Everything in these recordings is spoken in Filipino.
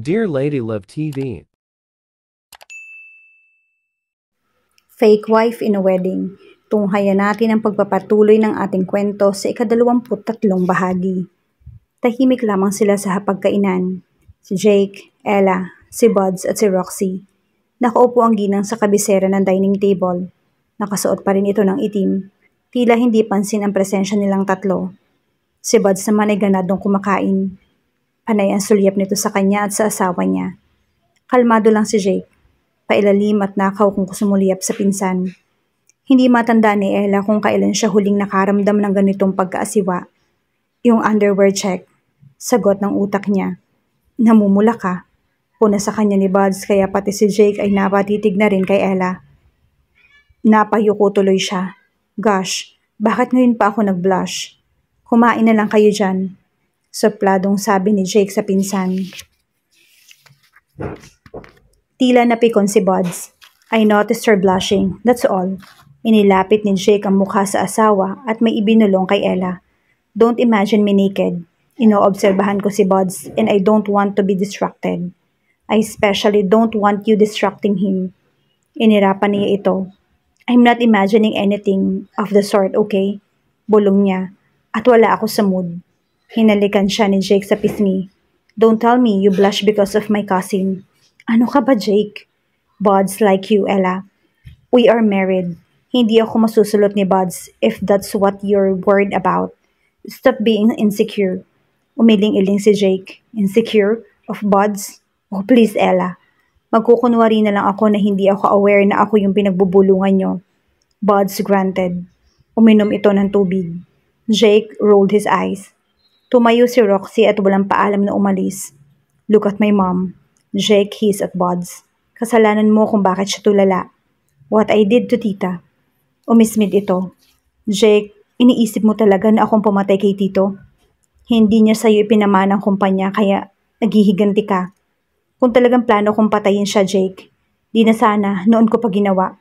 Dear Lady Love TV. Fake Wife in a Wedding. Tunghayan natin ang pagpapatuloy ng ating kwento sa ika-23 bahagi. Tahimik lamang sila sa hapagkainan. Si Jake, Ella, si Buds at si Roxy. Nakaupo ang ginang sa kabisera ng dining table. Nakasuot pa rin ito ng itim. Tila hindi pansin ang presensya nilang tatlo. Si Buds naman ay ganadong kumakain. Panay ang sulyap nito sa kanya at sa asawa niya. Kalmado lang si Jake. Pailalim at nakaw kung sumuliyap sa pinsan. Hindi matanda ni Ella kung kailan siya huling nakaramdam ng ganitong pagkaasiwa. Yung underwear check. Sagot ng utak niya. Namumula ka. Puna sa kanya ni Buds kaya pati si Jake ay napatitig na rin kay Ella. Napayuko tuloy siya. Gosh, bakit ngayon pa ako nag-blush? Kumain na lang kayo dyan. Supladong sabi ni Jake sa pinsan. Tila napikon si Buds. I noticed her blushing, that's all. Inilapit ni Jake ang mukha sa asawa at may ibinulong kay Ella. Don't imagine me naked. Inoobserbahan ko si Buds and I don't want to be distracted. I especially don't want you distracting him. Inirapan niya ito. I'm not imagining anything of the sort, okay? Bulong niya. At wala ako sa mood. Hinalikan siya ni Jake sa pisngi. Don't tell me you blush because of my cousin. Ano ka ba, Jake? Buds like you, Ella. We are married. Hindi ako masusulot ni Buds if that's what you're worried about. Stop being insecure. Umiling-iling si Jake. Insecure? Of Buds? Oh, please, Ella. Magkukunwari na lang ako na hindi ako aware na ako yung pinagbubulungan nyo. Buds granted. Uminom ito ng tubig. Jake rolled his eyes. Tumayo si Roxy at walang paalam na umalis. Look at my mom. Jake hissed at Buds. Kasalanan mo kung bakit siya tulala. What I did to tita. Umismid ito. Jake, iniisip mo talaga na akong pumatay kay tito? Hindi niya sa'yo ipinaman ang kumpanya kaya naghihiganti ka. Kung talagang plano kong patayin siya, Jake, di na sana noon ko pa ginawa.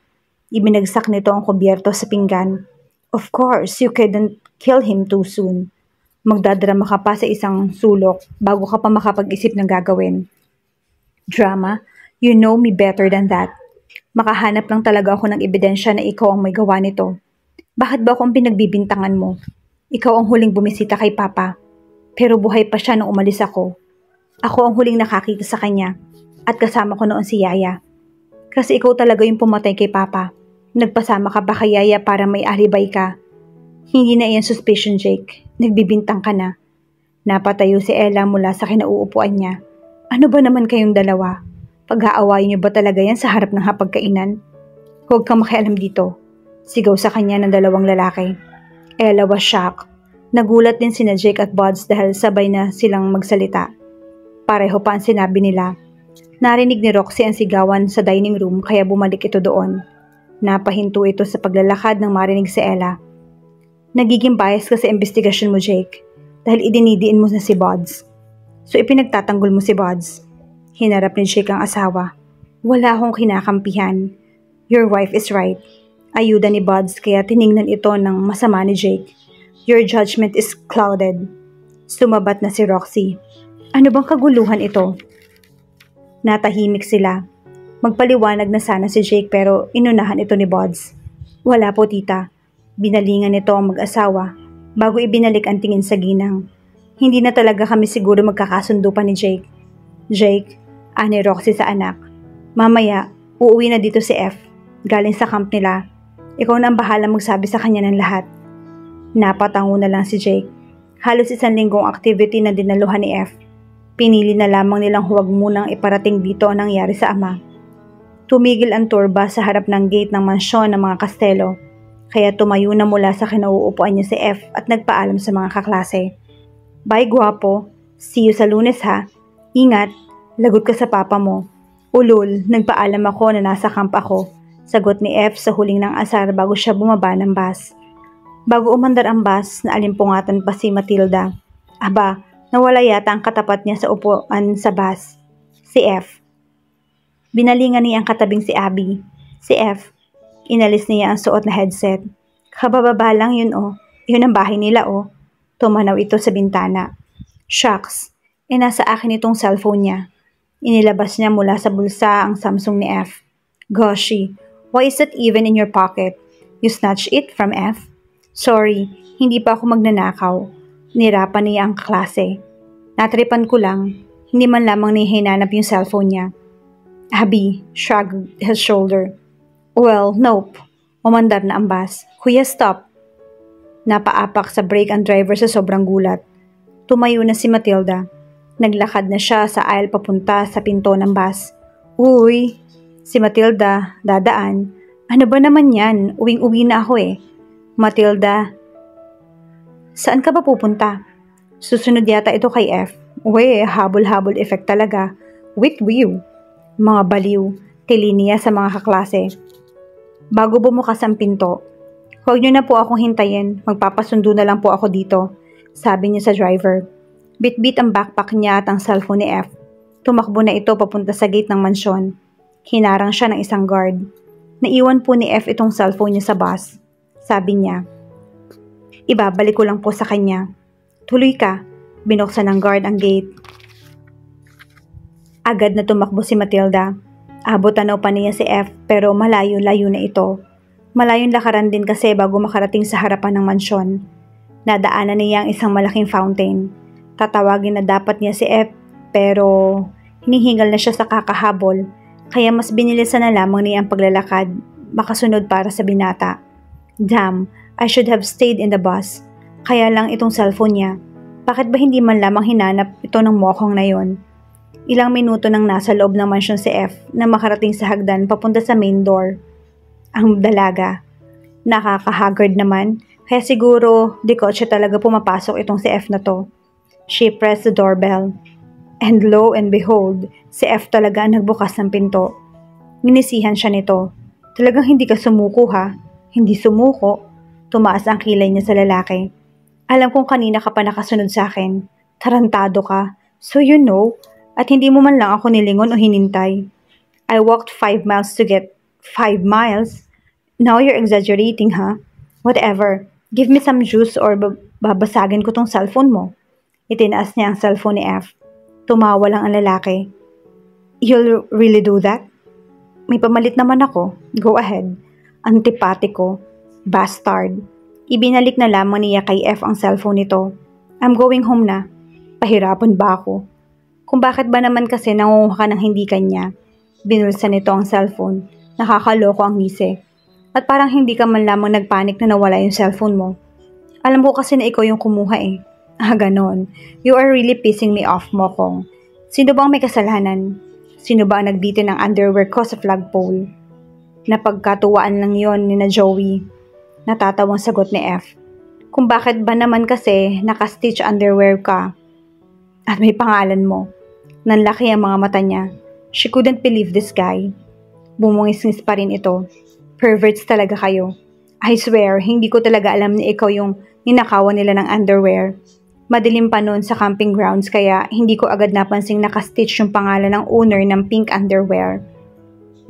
Ibinagsak nito ang kubyerto sa pinggan. Of course, you couldn't kill him too soon. Magdadrama ka pa sa isang sulok bago ka pa makapag-isip ng gagawin. Drama? You know me better than that. Makahanap lang talaga ako ng ebidensya na ikaw ang may gawa nito. Bakit ba akong pinagbibintangan mo? Ikaw ang huling bumisita kay Papa. Pero buhay pa siya nung umalis ako. Ako ang huling nakakita sa kanya. At kasama ko noon si Yaya. Kasi ikaw talaga yung pumatay kay Papa. Nagpasama ka ba kay Yaya para may alibay ka? Hindi na iyan suspicion, Jake. Nagbibintang ka na. Napatayo si Ella mula sa kinauupuan niya. Ano ba naman kayong dalawa? Pag-aawayin niyo ba talaga yan sa harap ng hapagkainan? Huwag kang makialam dito. Sigaw sa kanya ng dalawang lalaki. Ella was shocked. Nagulat din sina Jake at Buds dahil sabay na silang magsalita. Pareho pa ang sinabi nila. Narinig ni Roxy ang sigawan sa dining room kaya bumalik ito doon. Napahinto ito sa paglalakad nang marinig si Ella. Nagiging bias ka sa investigasyon mo, Jake, dahil idinidiin mo na si Buds. So ipinagtatanggol mo si Buds. Hinarap ni Jake ang asawa. Wala akong kinakampihan. Your wife is right. Ayuda ni Buds kaya tiningnan ito ng masama ni Jake. Your judgment is clouded. Sumabat na si Roxy. Ano bang kaguluhan ito? Natahimik sila. Magpaliwanag na sana si Jake pero inunahan ito ni Buds. Wala po, tita. Binalingan nito ang mag-asawa bago ibinalik ang tingin sa ginang. Hindi na talaga kami siguro magkakasundo pa ni Jake. Jake, ani Roxy sa anak. Mamaya, uuwi na dito si F. Galing sa camp nila. Ikaw na ang bahala magsabi sa kanya ng lahat. Napatango na lang si Jake. Halos 1 linggong activity na dinaluhan ni F. Pinili na lamang nilang huwag munang iparating dito ang nangyari sa ama. Tumigil ang turba sa harap ng gate ng mansyon ng mga kastelo. Kaya tumayo na mula sa kinauupuan niya si F at nagpaalam sa mga kaklase. Bye, guwapo. See you sa Lunes, ha? Ingat, lagot ka sa papa mo. Ulol, nagpaalam ako na nasa camp ako. Sagot ni F sa huling ng asar bago siya bumaba ng bus. Bago umandar ang bus, naalimpungatan pa si Matilda. Aba, nawala yata ang katapat niya sa upuan sa bus. Si F. Binalingan niya ang katabing si Abby. Si F. Inalis niya ang suot na headset. Kabababa lang yun, oh. Yun ang bahay nila, oh. Tumanaw ito sa bintana. Shucks, nasa akin itong cellphone niya. Inilabas niya mula sa bulsa ang Samsung ni F. Goshi, why is it even in your pocket? You snatched it from F? Sorry, hindi pa ako magnanakaw. Nirapan niya ang klase. Natripan ko lang, hindi man lamang niya hinanap yung cellphone niya. Abby shrugged his shoulder. Well, nope. Umandar na ang bus. Kuya, stop. Napaapak sa brake ang driver sa sobrang gulat. Tumayo na si Matilda. Naglakad na siya sa aisle papunta sa pinto ng bus. Uy, si Matilda, dadaan. Ano ba naman yan? Uwing-uwi na ako eh. Matilda, saan ka ba pupunta? Susunod yata ito kay F. Uwe, habol-habol effect talaga. With you. Mga baliw, tili niya sa mga kaklase. Bago bumukas ang pinto, huwag niyo na po akong hintayin, magpapasundo na lang po ako dito, sabi niya sa driver. Bit-bit ang backpack niya at ang cellphone ni F. Tumakbo na ito papunta sa gate ng mansyon. Hinarang siya ng isang guard. Naiwan po ni F itong cellphone niya sa bus. Sabi niya, ibabalik ko lang po sa kanya. Tuloy ka, binuksan ng guard ang gate. Agad na tumakbo si Matilda. Abot tanaw pa niya si F pero malayo-layo na ito. Malayong lakaran din kasi bago makarating sa harapan ng mansyon. Nadaanan niya ang isang malaking fountain. Tatawagin na dapat niya si F pero hinihingal na siya sa kakahabol kaya mas binilisan na lamang niya ang paglalakad makasunod para sa binata. Damn, I should have stayed in the bus. Kaya lang itong cellphone niya. Bakit ba hindi man lamang hinanap ito ng mokhong na yon? Ilang minuto nang nasa loob ng mansyon si F na makarating sa hagdan papunta sa main door. Ang dalaga. Nakaka-haggard naman kaya siguro di kotse talaga pumapasok itong si F na to. She pressed the doorbell. And lo and behold, si F talaga ang nagbukas ng pinto. Ninisihan siya nito. Talagang hindi ka sumuko ha? Hindi sumuko. Tumaas ang kilay niya sa lalaki. Alam kong kanina ka pa nakasunod sa akin. Tarantado ka. So you know, at hindi mo man lang ako nilingon o hinintay. I walked 5 miles to get 5 miles. Now you're exaggerating ha? Whatever. Give me some juice or babasagin ko tong cellphone mo. Itinaas niya ang cellphone ni F. Tumawa lang ang lalaki. You'll really do that? May pamalit naman ako. Go ahead. Antipatiko. Bastard. Ibinalik na lamang niya kay F ang cellphone nito. I'm going home na. Pahirapan ba ako? Kung bakit ba naman kasi nangunguha ka ng hindi kanya. Binulsa nito ang cellphone. Nakakaloko ang ngisi. At parang hindi ka man lamang nagpanik na nawala yung cellphone mo. Alam ko kasi na ikaw yung kumuha eh. Ganon. You are really pissing me off, Mokong. Sino bang may kasalanan? Sino ba ang nagbitin ng underwear ko sa flagpole? Napagkatuwaan lang yon ni na Joey. Natatawang sagot ni F. Kung bakit ba naman kasi nakastitch underwear ka? At may pangalan mo. Nanlaki ang mga mata niya. She couldn't believe this guy. Bumungis-ngis pa rin ito. Perverts talaga kayo. I swear, hindi ko talaga alam na ikaw yung ninakawan nila ng underwear. Madilim pa noon sa camping grounds kaya hindi ko agad napansing nakastitch yung pangalan ng owner ng pink underwear.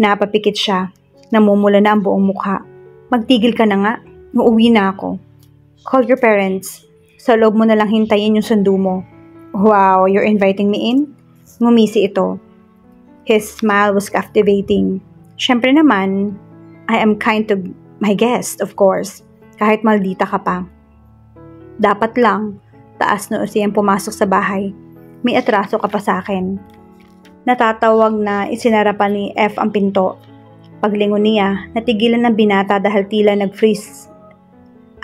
Napapikit siya. Namumula na ang buong mukha. Magtigil ka na nga. Uuwi na ako. Call your parents. Sa loob mo na lang hintayin yung sundo mo. Wow, you're inviting me in? Ngumisi ito. His smile was captivating. Siyempre naman, I am kind to my guest, of course. Kahit maldita ka pa. Dapat lang, taas na siyang pumasok sa bahay. May atraso ka pa sa akin. Natatawag na isinara pa ni F ang pinto. Paglingon niya, natigilan ng binata dahil tila nag-freeze.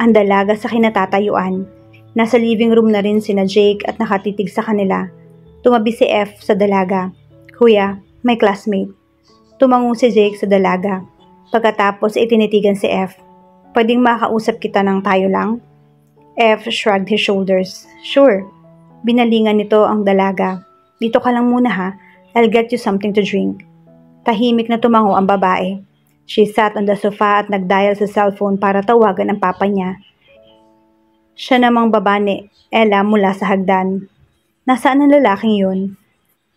Ang dalaga sa kinatatayuan. Nasa living room na rin sina Jake at nakatitig sa kanila. Tumabi si F sa dalaga. Kuya, may classmate. Tumango si Jake sa dalaga. Pagkatapos itinitigan si F. Pwedeng makausap kita ng tayo lang? F shrugged his shoulders. Sure. Binalingan nito ang dalaga. Dito ka lang muna ha. I'll get you something to drink. Tahimik na tumango ang babae. She sat on the sofa at nagdial sa cellphone para tawagan ang papa niya. Siya namang baba ni Ella mula sa hagdan. Nasaan ang lalaking yun?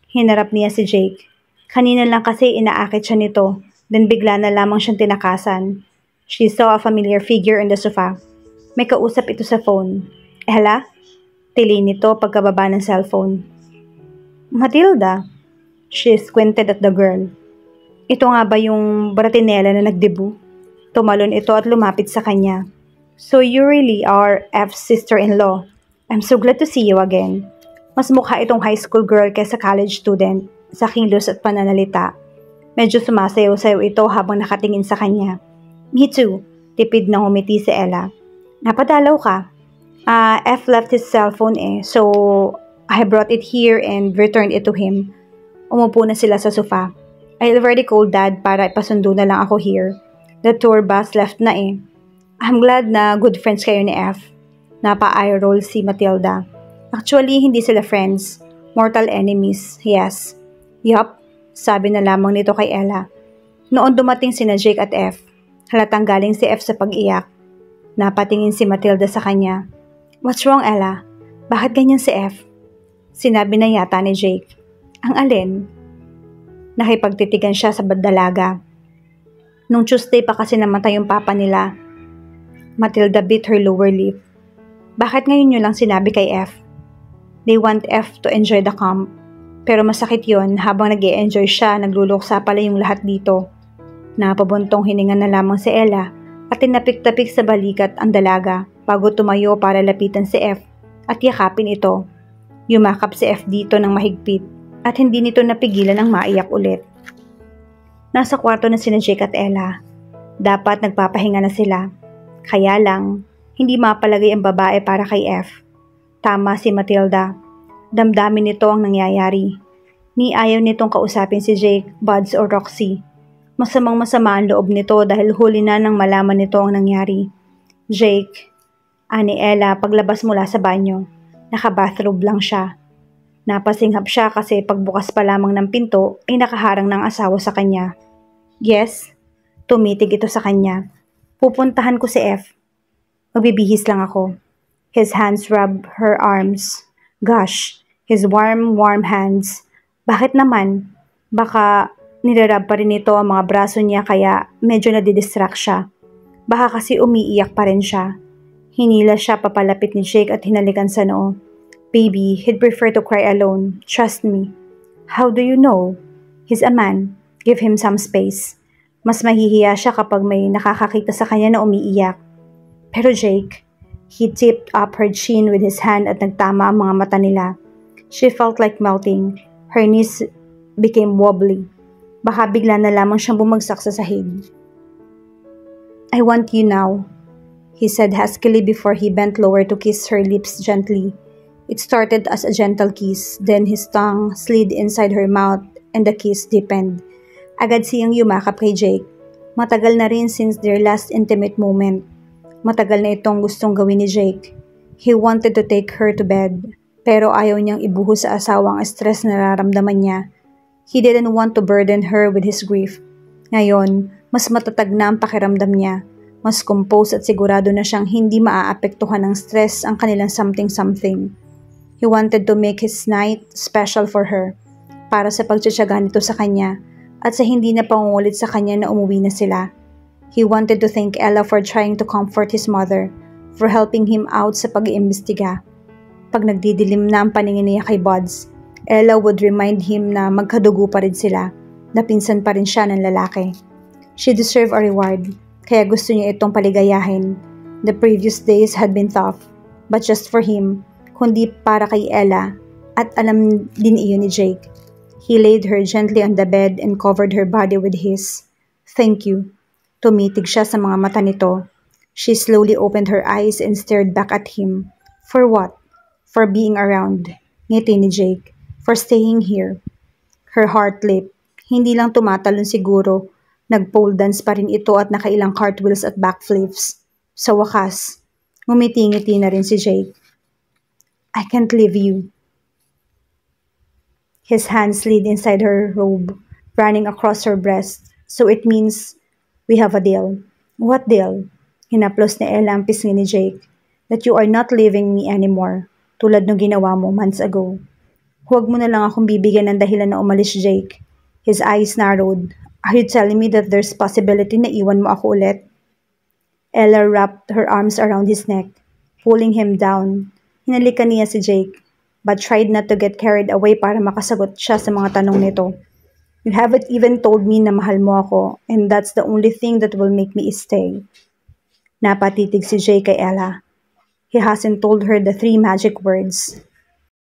Hinarap niya si Jake. Kanina lang kasi inaakit siya nito, then bigla na lamang siyang tinakasan. She saw a familiar figure on the sofa. May kausap ito sa phone. Ella? Tili nito pagkababa ng cellphone. Matilda? She squinted at the girl. Ito nga ba yung Bratinella na nagdebu? Tumalon ito at lumapit sa kanya. So you really are F's sister-in-law. I'm so glad to see you again. Mas mukha itong high school girl kaysa college student sa kilos at pananalita. Medyo sumasayaw-sayaw ito habang nakatingin sa kanya. Me too, tipid na humiti si Ella. Napadalaw ka. F left his cellphone so I brought it here and returned it to him. Umupo na sila sa sofa. I already called Dad para ipasundo na lang ako here. The tour bus left na I'm glad na good friends kayo ni F. Napa-eye roll si Matilda. Actually, hindi sila friends. Mortal enemies, yes. Yup, sabi na lamang nito kay Ella. Noon dumating sina Jake at F. Halatang galing si F sa pag-iyak. Napatingin si Matilda sa kanya. What's wrong, Ella? Bakit ganyan si F? Sinabi na yata ni Jake. Ang alin? Nakipagtitigan siya sa dalaga. Nung Tuesday pa kasi namatay yung papa nila. Matilda bit her lower lip. Bakit ngayon nyo lang sinabi kay F? They want F to enjoy the camp. Pero masakit yon habang nag-e-enjoy siya, nagluluksa pala yung lahat dito. Napabuntong hininga na lamang si Ella at tinapik-tapik sa balikat ang dalaga bago tumayo para lapitan si F at yakapin ito. Yumakap si F dito ng mahigpit at hindi nito napigilan ang maiyak ulit. Nasa kwarto na sina Jake at Ella. Dapat nagpapahinga na sila. Kaya lang, hindi mapalagay ang babae para kay F. Tama si Matilda. Damdamin nito ang nangyayari. Ni ayaw nitong kausapin si Jake, Buds o Roxy. Masamang-masama ang loob nito dahil huli na nang malaman nito ang nangyari. Jake, ani Ella paglabas mula sa banyo. Naka-bathrobe lang siya. Napasinghap siya kasi pagbukas pa lamang ng pinto ay nakaharang ng asawa sa kanya. Yes, tumitig ito sa kanya. Pupuntahan ko si F. Magbibihis lang ako. His hands rub her arms. Gosh, his warm hands. Bakit naman? Baka nirarab pa rin ito ang mga braso niya kaya medyo nadidistract siya. Baka kasi umiiyak pa rin siya. Hinila siya papalapit ni Jake at hinalikan sa noo. Baby, he'd prefer to cry alone. Trust me. How do you know? He's a man. Give him some space. Mas mahihiya siya kapag may nakakakita sa kanya na umiiyak. Pero Jake, he tipped up her chin with his hand at nagtama ang mga mata nila. She felt like melting. Her knees became wobbly. Baka bigla na lamang siyang bumagsak sa sahig. I want you now, he said huskily before he bent lower to kiss her lips gently. It started as a gentle kiss, then his tongue slid inside her mouth and the kiss deepened. Agad siyang yumakap kay Jake. Matagal na rin since their last intimate moment. Matagal na itong gustong gawin ni Jake. He wanted to take her to bed, pero ayaw niyang ibuhos sa asawa ang stress na nararamdaman niya. He didn't want to burden her with his grief. Ngayon, mas matatag na ang pakiramdam niya. Mas composed at sigurado na siyang hindi maaapektuhan ng stress ang kanilang something-something. He wanted to make his night special for her, para sa pagtsatsaga nito sa kanya, at sa hindi na pangungulit sa kanya na umuwi na sila. He wanted to thank Ella for trying to comfort his mother, for helping him out sa pag-iimbestiga. Pag nagdidilim na ang paningin niya kay Buds, Ella would remind him na magkadugo pa rin sila, na pinsan pa rin siya ng lalaki. She deserved a reward, kaya gusto niya itong paligayahin. The previous days had been tough, but just for him, kundi para kay Ella, at alam din iyon ni Jake. He laid her gently on the bed and covered her body with his. Thank you. Tumitig siya sa mga mata nito. She slowly opened her eyes and stared back at him. For what? For being around. Ngiti ni Jake. For staying here. Her heart leaped. Hindi lang tumatalon siguro. Nag-pole dance pa rin ito at nakailang cartwheels at backflips. Sa wakas, ngumiti-ngiti na rin si Jake. I can't leave you. His hand slid inside her robe, running across her breast. So it means we have a deal. What deal? Hinaplos ni Ella ang pisngi ni Jake. That you are not leaving me anymore, tulad nung ginawa mo months ago. Huwag mo na lang akong bibigyan ng dahilan na umalis, Jake. His eyes narrowed. Are you telling me that there's possibility na iwan mo ako ulit? Ella wrapped her arms around his neck, pulling him down. Hinalikan niya si Jake. but tried not to get carried away para makasagot siya sa mga tanong nito. You haven't even told me na mahal mo ako, and that's the only thing that will make me stay. Napatitig si Jay kay Ella. He hasn't told her the three magic words.